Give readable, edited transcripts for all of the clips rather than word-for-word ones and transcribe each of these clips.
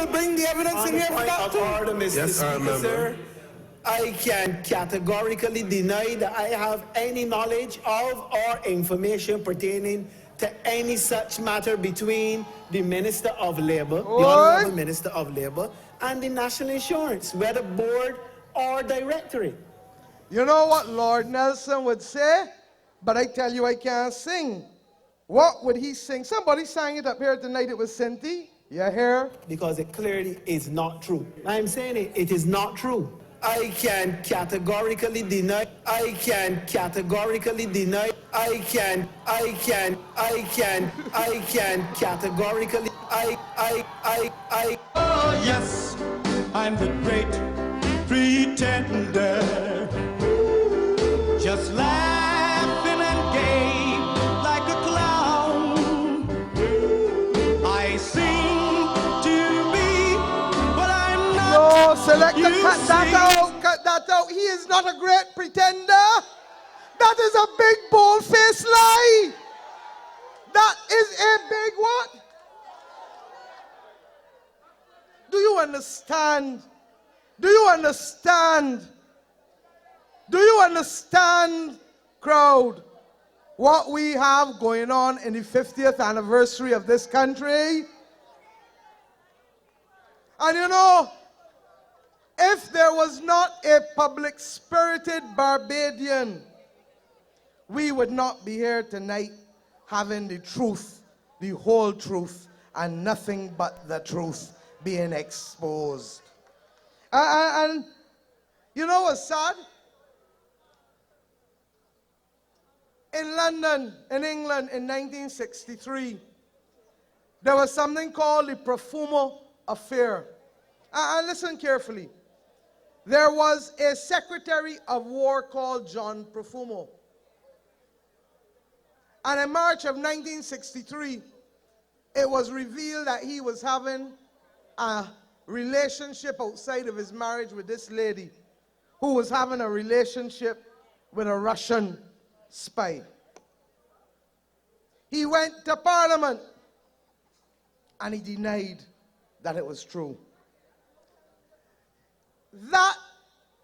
will bring the evidence in here for that too. Order, Mr. Yes, Speaker, sir. I can categorically deny that I have any knowledge of or information pertaining to any such matter between the Minister of Labour, the Honourable Minister of Labour, and the National Insurance, whether board or directorate. You know what Lord Nelson would say? But I tell you, I can't sing. What would he sing? Somebody sang it up here tonight. It was Cinti. You hear? Because it clearly is not true. I'm saying it is not true. I can categorically deny. I can categorically deny. I can categorically. Oh, yes, I'm the great pretender. Just laughing and gay like a clown. I seem to be what I'm not. No, Selector, cut that out. Cut that out. He is not a great pretender. That is a big, bold-faced lie. That is a big what? Do you understand? Do you understand? Do you understand, crowd, what we have going on in the 50th anniversary of this country? And you know, if there was not a public-spirited Barbadian, we would not be here tonight having the truth, the whole truth, and nothing but the truth being exposed. And you know what's sad? In London, in England, in 1963, there was something called the Profumo Affair. And listen carefully. There was a Secretary of War called John Profumo. And in March of 1963, it was revealed that he was having a relationship outside of his marriage with this lady who was having a relationship with a Russian spy. He went to Parliament and he denied that it was true. That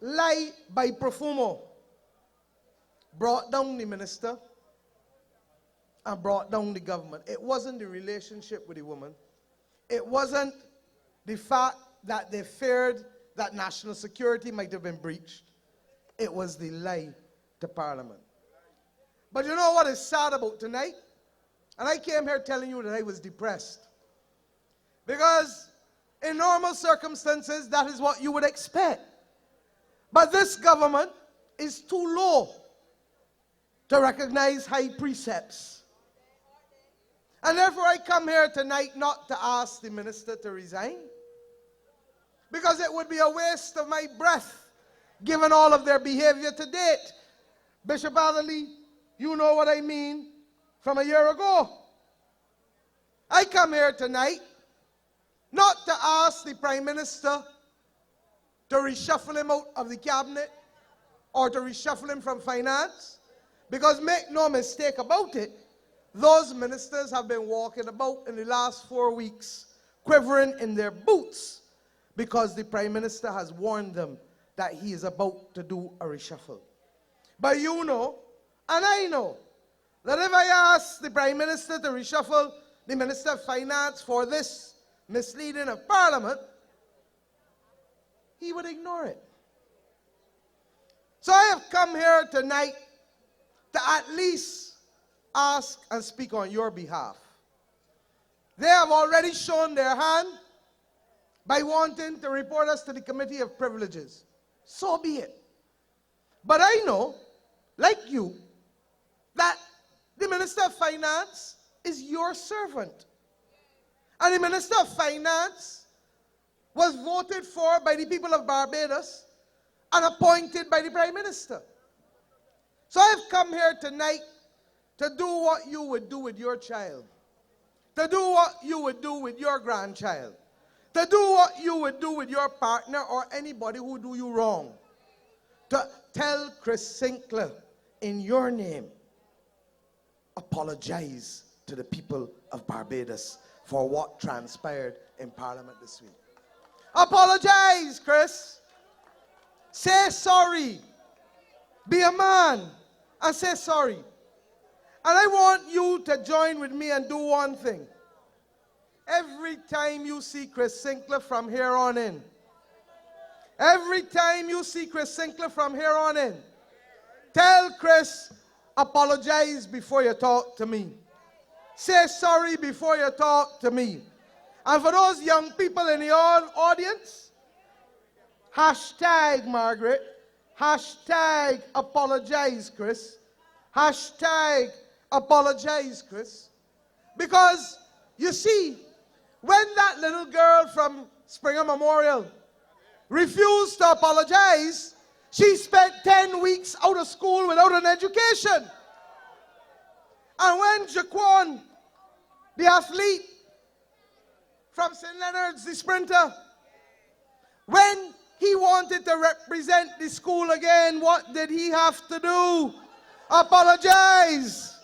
lie by Profumo brought down the minister and brought down the government. It wasn't the relationship with the woman. It wasn't the fact that they feared that national security might have been breached. It was the lie to Parliament. But you know what is sad about tonight? And I came here telling you that I was depressed. Because in normal circumstances, that is what you would expect. But this government is too low to recognize high precepts. And therefore I come here tonight not to ask the minister to resign, because it would be a waste of my breath given all of their behavior to date. Bishop Atherley, you know what I mean from a year ago. I come here tonight not to ask the Prime Minister to reshuffle him out of the cabinet or to reshuffle him from finance, because make no mistake about it, those ministers have been walking about in the last 4 weeks, quivering in their boots, because the Prime Minister has warned them that he is about to do a reshuffle. But you know, and I know, that if I ask the Prime Minister to reshuffle the Minister of Finance for this misleading of Parliament, he would ignore it. So I have come here tonight to at least ask and speak on your behalf. They have already shown their hand by wanting to report us to the Committee of Privileges. So be it. But I know, like you, that the Minister of Finance is your servant. And the Minister of Finance was voted for by the people of Barbados and appointed by the Prime Minister. So I have come here tonight to do what you would do with your child, to do what you would do with your grandchild, to do what you would do with your partner or anybody who do you wrong, to tell Chris Sinclair in your name, apologize to the people of Barbados for what transpired in Parliament this week. Apologize, Chris. Say sorry. Be a man and say sorry. And I want you to join with me and do one thing. Every time you see Chris Sinclair from here on in, every time you see Chris Sinclair from here on in, tell Chris, apologize before you talk to me. Say sorry before you talk to me. And for those young people in the audience, hashtag Margaret, hashtag apologize Chris, hashtag apologize Chris. Because you see, when that little girl from Springer Memorial refused to apologize, she spent 10 weeks out of school without an education. And when Jaquan, the athlete from St. Leonard's, the sprinter, when he wanted to represent the school again, what did he have to do? Apologize.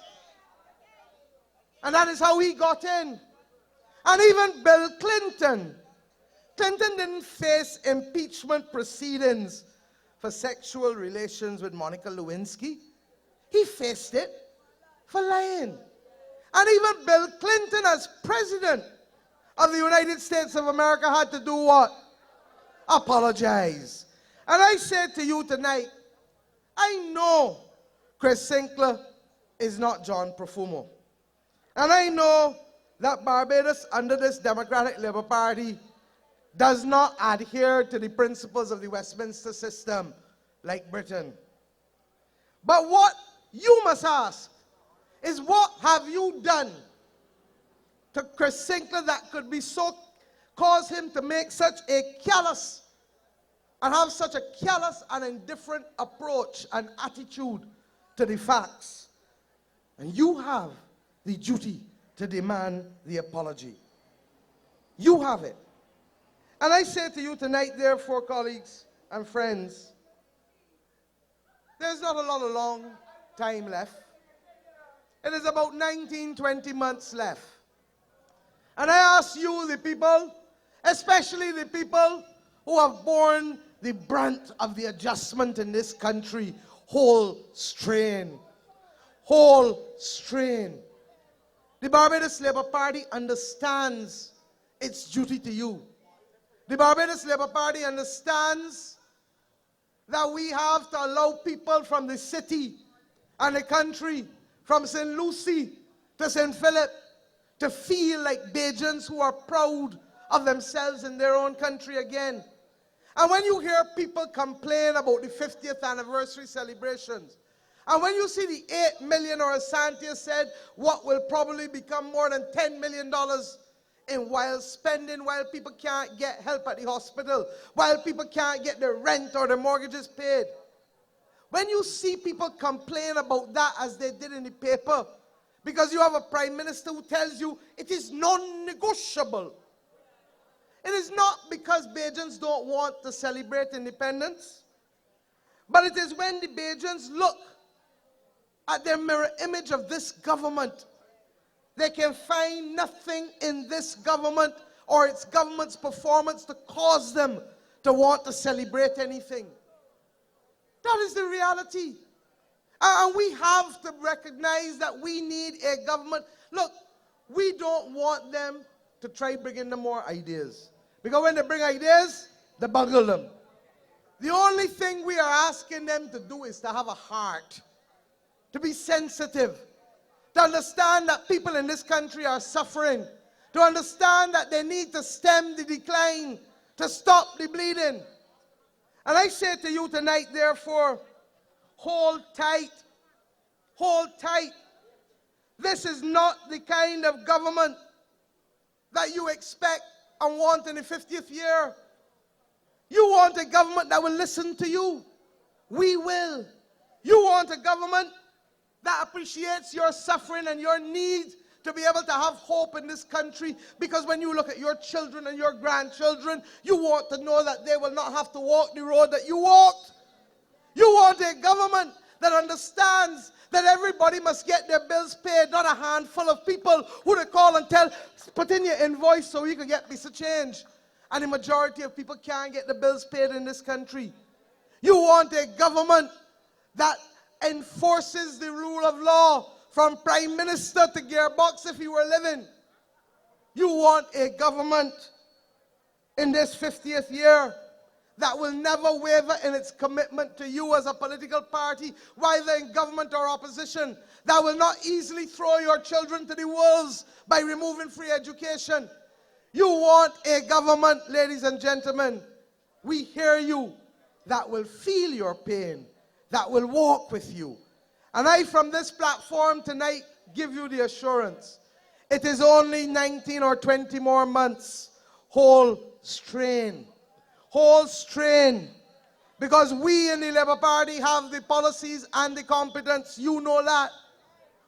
And that is how he got in. And even Bill Clinton. Clinton didn't face impeachment proceedings for sexual relations with Monica Lewinsky. He faced it for lying. And even Bill Clinton, as president of the United States of America, had to do what? Apologize. And I said to you tonight, I know Chris Sinclair is not John Profumo. And I know that Barbados, under this Democratic Labour Party, does not adhere to the principles of the Westminster system like Britain. But what you must ask is, what have you done to Chris Sinclair that could be so, cause him to make such a callous and have such a callous and indifferent approach and attitude to the facts? And you have the duty to demand the apology. You have it. And I say to you tonight, therefore, colleagues and friends, there's not a lot of long time left. It is about 19, 20 months left. And I ask you, the people, especially the people who have borne the brunt of the adjustment in this country, whole strain. Whole strain. The Barbados Labour Party understands its duty to you. The Barbados Labour Party understands that we have to allow people from the city and the country, from St. Lucie to St. Philip, to feel like Bajans who are proud of themselves in their own country again. And when you hear people complain about the 50th anniversary celebrations, and when you see the 8 million, or as Santia said, what will probably become more than $10 million in while spending, while people can't get help at the hospital, while people can't get their rent or their mortgages paid. When you see people complain about that as they did in the paper, because you have a prime minister who tells you it is non-negotiable. It is not because Bajans don't want to celebrate independence, but it is when the Bajans look at their mirror image of this government, they can find nothing in this government or its government's performance to cause them to want to celebrate anything. That is the reality. And we have to recognize that we need a government. Look, we don't want them to try bringing them more ideas. Because when they bring ideas, they bungle them. The only thing we are asking them to do is to have a heart, to be sensitive, to understand that people in this country are suffering, to understand that they need to stem the decline, to stop the bleeding. And I say to you tonight, therefore, hold tight. Hold tight. This is not the kind of government that you expect and want in the 50th year. You want a government that will listen to you. We will. You want a government that appreciates your suffering and your need to be able to have hope in this country, because when you look at your children and your grandchildren, you want to know that they will not have to walk the road that you walked. You want a government that understands that everybody must get their bills paid, not a handful of people who they call and tell, put in your invoice so you can get piece of change. and the majority of people can't get the bills paid in this country. You want a government that enforces the rule of law from Prime Minister to Gearbox if he were living. You want a government in this 50th year that will never waver in its commitment to you as a political party, whether in government or opposition, that will not easily throw your children to the wolves by removing free education. You want a government, ladies and gentlemen, we hear you, that will feel your pain, that will walk with you. And I, from this platform tonight, give you the assurance, it is only 19 or 20 more months. Hold strain. Hold strain. Because we in the Labour Party have the policies and the competence. You know that.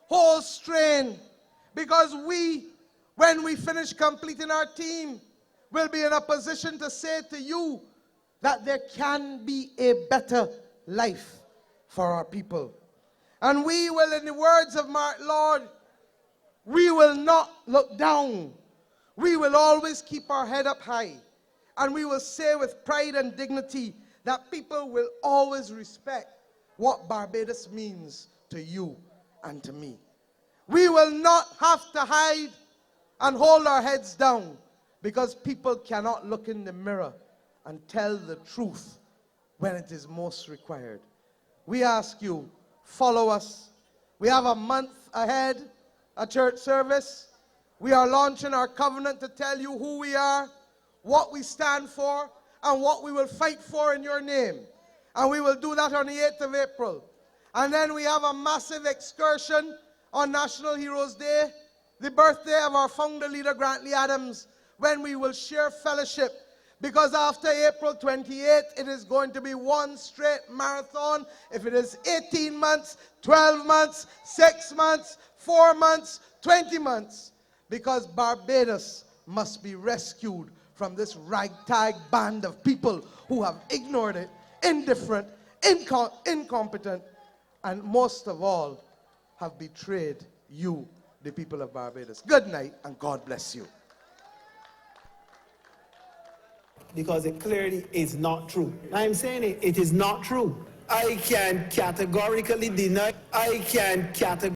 Hold strain. Because we, when we finish completing our team, will be in a position to say to you that there can be a better life for our people. And we will, in the words of Martin Lord, we will not look down. We will always keep our head up high. And we will say with pride and dignity that people will always respect what Barbados means to you and to me. We will not have to hide and hold our heads down because people cannot look in the mirror and tell the truth when it is most required. We ask you, follow us. We have a month ahead, a church service. We are launching our covenant to tell you who we are, what we stand for, and what we will fight for in your name. And we will do that on the 8th of April. And then we have a massive excursion on National Heroes Day, the birthday of our founder leader, Grantley Adams, when we will share fellowship. Because after April 28th, it is going to be one straight marathon. If it is 18 months, 12 months, 6 months, 4 months, 20 months. Because Barbados must be rescued from this ragtag band of people who have ignored it, indifferent, incompetent, and most of all, have betrayed you, the people of Barbados. Good night, and God bless you. Because it clearly is not true. I'm saying it is not true. I can categorically deny